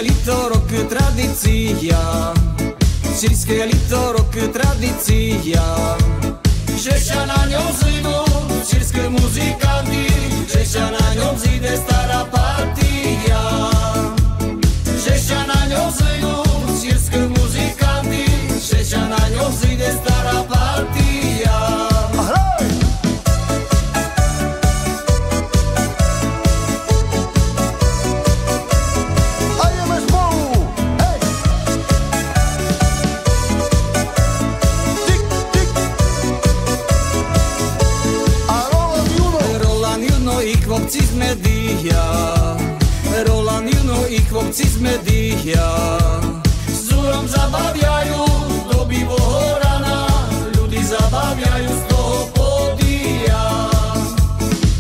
lito, rok tradícia. Sýrske lito, rok tradícia. Že sa na ňom zídu sýrske muzikanty, že sa na ňom zíde stará partia. Že sa na ňom zídu sýrske muzikanty, že sa na ňom zíde stará partia. Chłopci z media, Roland Juno i chłopci z media z Zúrom zabawiają do biwego rana, ľudí zabawiają z toho podia.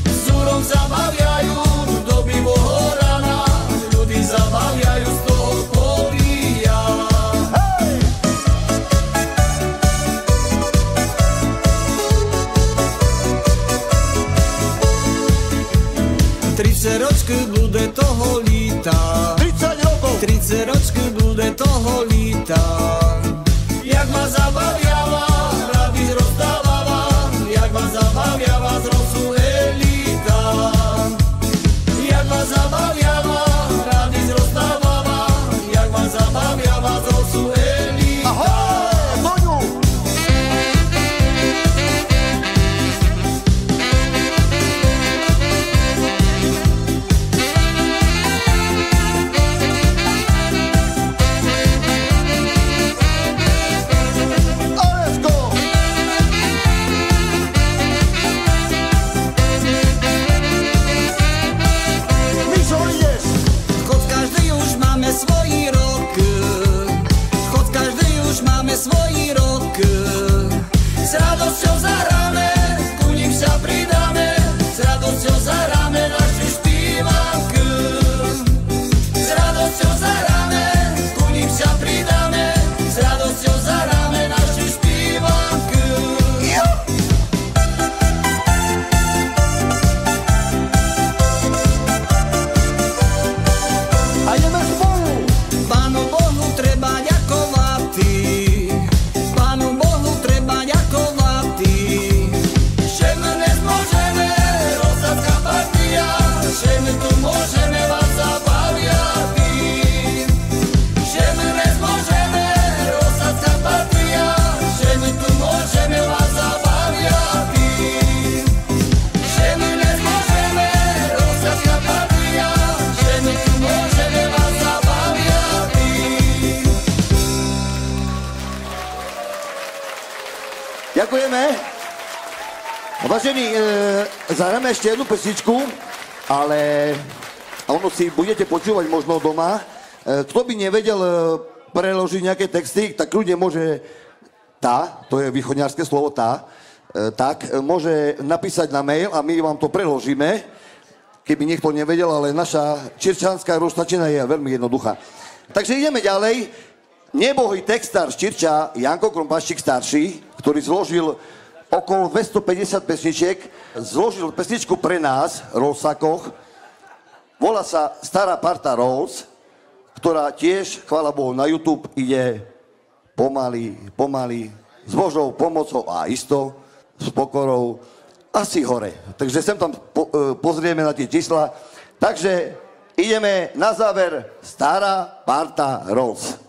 Z Zúrom zabawiają do biwego rana, ľudí zabawiają z toho podia. Hej! 30 ročky bude toho líta, 30 rokov, 30 ročky bude toho líta. Jak ma zabawiała, radis rozdawała, jak ma zabawiała z rosu elita. Jak ma zabawiała, radis rozdawała, jak ma zabawiała z rosu elita. Ahoj, Boňu! Swój rok, choć każdy już mamy swój rok. Z radością zaramy, ku nim się pridamy, z radością zaramy nasze śpiewanki. Z radością zaramy, ku nim się pridamy, z radością zaramy nasze śpiewanki. A jemy spolu! Panu Bohu treba ďakovati, Panu Bohu treba ďakovati. Že my dnes môžeme rozsadzka partia, že my tu môžeme vás zabaviati. Že my dnes môžeme rozsadzka partia, že my tu môžeme vás zabaviati. Že my dnes môžeme rozsadzka partia, že my tu môžeme vás zabaviati. Ďakujeme. Vážení, zahráme ešte jednu pesničku, ale ono si budete počúvať možno doma. Kto by nevedel preložiť nejaké texty, tak ľudia môže to je východňarské slovo tak môže napísať na mail a my vám to preložíme, keby niekto nevedel, ale naša čirčanská roztačina je veľmi jednoduchá. Takže ideme ďalej. Nebohý textár z Čirča, Janko Krompáščik starší, ktorý zložil okolo 250 pesničiek, zložil pesničku pre nás, Rolsakoch. Volá sa Stará parta Rolls, ktorá tiež, chvála Bohu, na YouTube ide pomaly, s Božou pomocou a isto, s pokorou, asi hore. Takže sem tam pozrieme na tie čísla. Takže ideme na záver Stará parta Rolls.